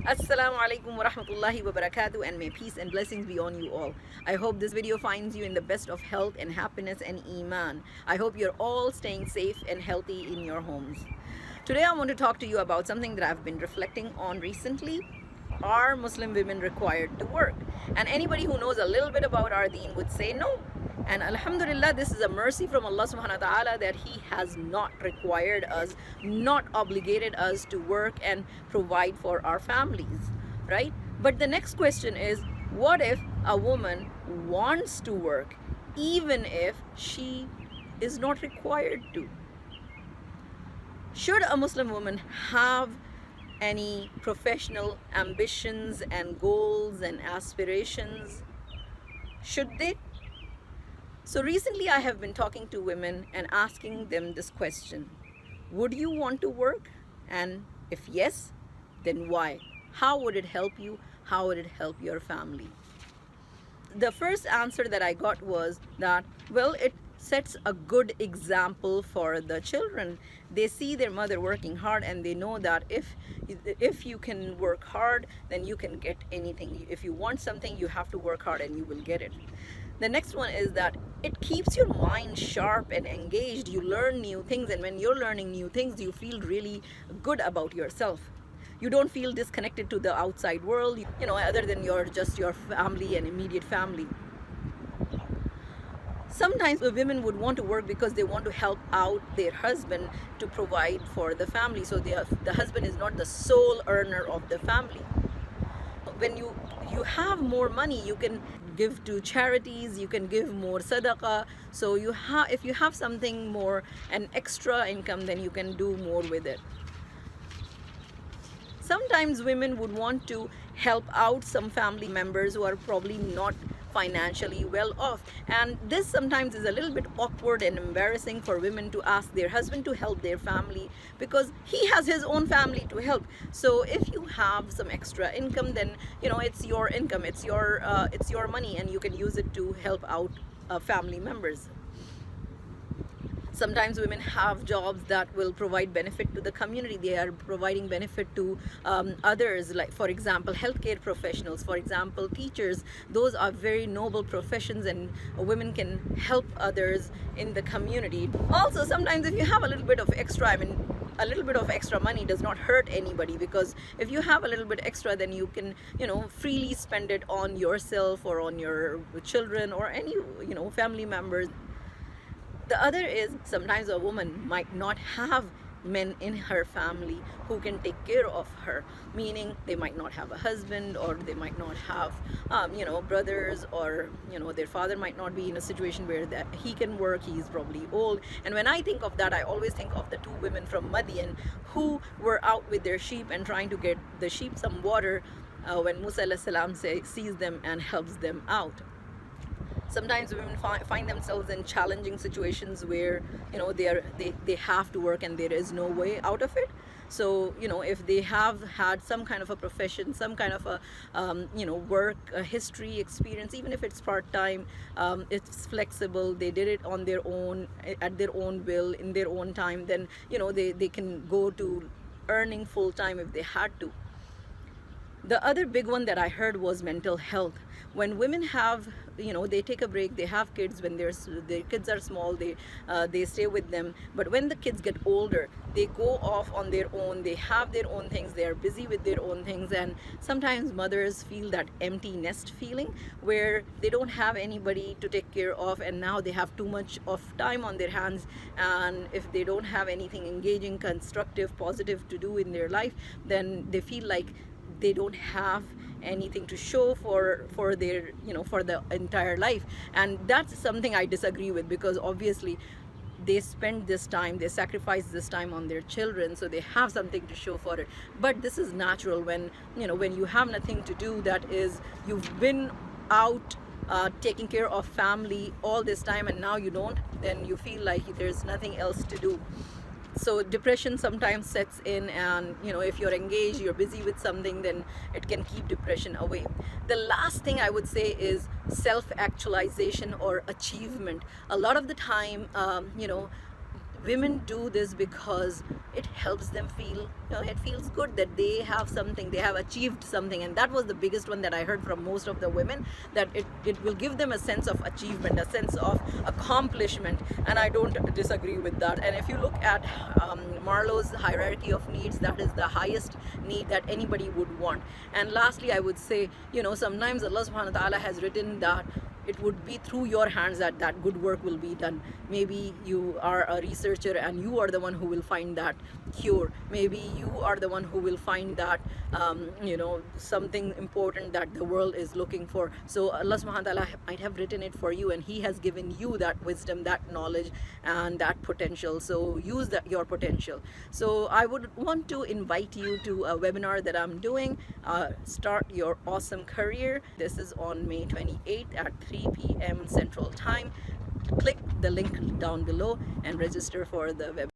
Assalamu alaikum wa rahmatullahi wa barakatuh, and may peace and blessings be on you all. I hope this video finds you in the best of health and happiness and iman. I hope you're all staying safe and healthy in your homes. Today I want to talk to you about something that I've been reflecting on recently. Are Muslim women required to work? And anybody who knows a little bit about our deen would say no. And alhamdulillah, this is a mercy from Allah subhanahu wa ta'ala that He has not required us, not obligated us to work and provide for our families, right? But the next question is, what if a woman wants to work even if she is not required to? Should a Muslim woman have any professional ambitions and goals and aspirations? Should they? So recently I have been talking to women and asking them this question: would you want to work? And if yes, then why? How would it help you? How would it help your family? The first answer that I got was that, well, it sets a good example for the children. They see their mother working hard and they know that if you can work hard, then you can get anything. If you want something, you have to work hard and you will get it. The next one is that it keeps your mind sharp and engaged. You learn new things, and when you're learning new things, you feel really good about yourself. You don't feel disconnected to the outside world, other than just your family and immediate family. Sometimes women would want to work because they want to help out their husband to provide for the family. So the husband is not the sole earner of the family. When you have more money, you can give to charities, you can give more sadaqah. So if you have something more, an extra income, then you can do more with it. Sometimes women would want to help out some family members who are probably not financially well off, and this sometimes is a little bit awkward and embarrassing for women to ask their husband to help their family, because he has his own family to help. So if you have some extra income, then it's your income, it's your money, and you can use it to help out family members. Sometimes women have jobs that will provide benefit to the community. They are providing benefit to others, like, for example, healthcare professionals, for example, teachers. Those are very noble professions, and women can help others in the community. Also, sometimes if you have a little bit of extra, a little bit of extra money does not hurt anybody, because if you have a little bit extra, then you can freely spend it on yourself or on your children or any family members. The other is, sometimes a woman might not have men in her family who can take care of her, meaning they might not have a husband, or they might not have brothers, or their father might not be in a situation where that he can work. He's probably old. And when I think of that, I always think of the two women from Madian who were out with their sheep and trying to get the sheep some water when Musa alayhi salam sees them and helps them out. Sometimes women find themselves in challenging situations where they have to work and there is no way out of it. So if they have had some kind of a profession, some kind of a work history experience, even if it's part-time, it's flexible, they did it on their own, at their own will, in their own time, then they can go to earning full-time if they had to. The other big one that I heard was mental health. When women have, they take a break, they have kids. When their kids are small, they stay with them. But when the kids get older, they go off on their own. They have their own things. They are busy with their own things. And sometimes mothers feel that empty nest feeling where they don't have anybody to take care of, and now they have too much of time on their hands. And if they don't have anything engaging, constructive, positive to do in their life, then they feel like they don't have anything to show for their for the entire life. And that's something I disagree with, because obviously they spend this time, they sacrifice this time on their children, so they have something to show for it. But this is natural when when you have nothing to do, that is, you've been out taking care of family all this time, and now you don't, then you feel like there's nothing else to do. So depression sometimes sets in, and if you're engaged, you're busy with something, then it can keep depression away. The last thing I would say is self-actualization or achievement. A lot of the time, women do this because it helps them feel, it feels good that they have something, they have achieved something. And that was the biggest one that I heard from most of the women, that it will give them a sense of achievement, a sense of accomplishment. And I don't disagree with that. And if you look at Marlowe's hierarchy of needs, that is the highest need that anybody would want. And lastly, I would say, sometimes Allah subhanahu wa ta'ala has written that it would be through your hands that that good work will be done. Maybe you are a researcher and you are the one who will find that cure. Maybe you are the one who will find that something important that the world is looking for. So Allah subhanahu wa ta'ala might have written it for you, and He has given you that wisdom, that knowledge, and that potential. So use your potential. So I would want to invite you to a webinar that I'm doing, Start Your Awesome Career. This is on May 28th at 3 p.m. Central Time. Click the link down below and register for the webinar.